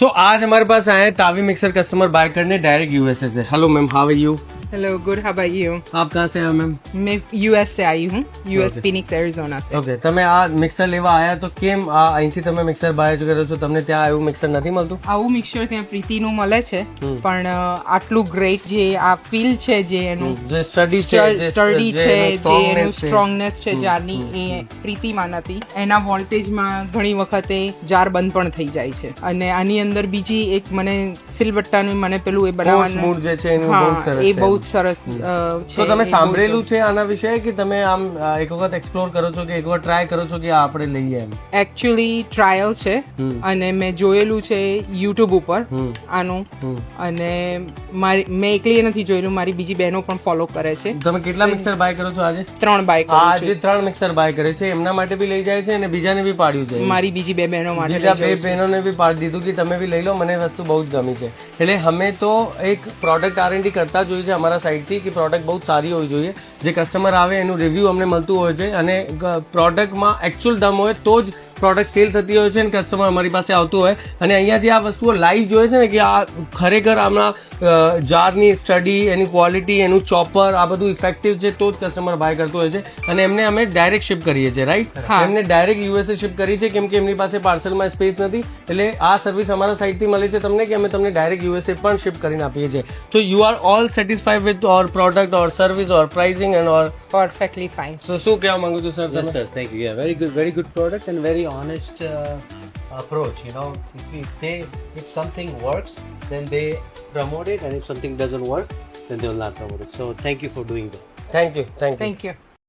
सो आज हमारे पास आए हैं तावी मिक्सर कस्टमर बाय करने डायरेक्ट यूएसए से। Hello ma'am, how are you? Hello, good, how about you? आप कहाँ से हैं मैम? मैं यूएस से आई हूँ, यूएस ફિનિક્સ એરિઝોના से. ઓકે, તમે આ મિક્સર લેવા આયા તો કેમ અહીંથી તમે મિક્સર બાય કરો છો? તમને ત્યાં એવું મિક્સર નથી મળતું? આવું મિક્સર ત્યાં પ્રીતિનું મળે છે, પણ આટલું ગ્રેટ જે આ ફીલ છે, જે એનું જે સ્ટડી છે, જે એનું સ્ટ્રોંગનેસ છે જારની, એ પ્રીતિમાં નથી. એના વોલ્ટેજમાં ઘણી વખતે જાર બંધ પણ થઈ જાય છે. અને આની અંદર બીજી એક મને સિલવટ્ટાનું મને પેલું એ બનાવવાનું મૂળ જે છે એનું બહુ સરસ એ છે. બહુ સરસ છે. તો તમે સાંભળેલું છે આના વિશે કે તમે આમ એક વખત એક્સપ્લોર કરો છો કે એક વખત ટ્રાય કરો છો કે આ આપણે લઈએ એમ? એકચ્યુઅલી ટ્રાયલ છે અને મેં જોયેલું છે યુટ્યુબ ઉપર આનું, અને મેં એકલી નથી જોયેલું, મારી બીજી બહેનો પણ ફોલો કરે છે. તમે કેટલા મિક્સર બાય કરો છો આજે? 3 બાય કરું છું. આજે 3 મિક્સર બાય કરે છે, એમના માટે બી લઈ જાય છે અને બીજાને બી પાડ્યું છે. મારી બીજી 2 બહેનો માટે બીજા 2 બહેનોને બી પાડી દીધું કે તમે બી લઈ લો, મને વસ્તુ બહુ જ ગમી છે. એટલે અમે તો એક પ્રોડક્ટ R&D કરતા જોઈએ છે અમારા સાઈડથી કે પ્રોડક્ટ બહુ સારી હોવી જોઈએ. જે કસ્ટમર આવે એનું રિવ્યૂ અમને મળતું હોય છે અને પ્રોડક્ટમાં એકચ્યુઅલ દમ હોય તો જ પ્રોડક્ટ સેલ થતી હોય છે અને કસ્ટમર અમારી પાસે આવતું હોય. અને અહીંયા જે આ વસ્તુઓ લાઈવ જોઈએ છે ને કે આ ખરેખર આમના જારની સ્ટડી, એની ક્વોલિટી, એનું ચોપર, આ બધું ઇફેક્ટિવ છે તો જ કસ્ટમર બાય કરતું હોય છે. અને એમને અમે ડાયરેક્ટ શિપ કરીએ છીએ, રાઈટ? એમને ડાયરેક્ટ યુએસએ શિપ કરી છે કેમ કે એમની પાસે પાર્સલમાં સ્પેસ નથી. એટલે આ સર્વિસ અમારા સાઈડથી મળે છે તમને કે અમે તમને ડાયરેક્ટ યુએસએ પણ શિપ કરીને આપીએ છીએ. તો you are all satisfied with our product or service or pricing and or perfectly fine. So શું કહેવા માંગુ છું sir? Yes, sir. Thank you. Yeah, very good product and very honest approach. You know, if something works, then they promote it, and if something doesn't work, then they will not promote it. So, thank you for doing that. Thank you. Thank you.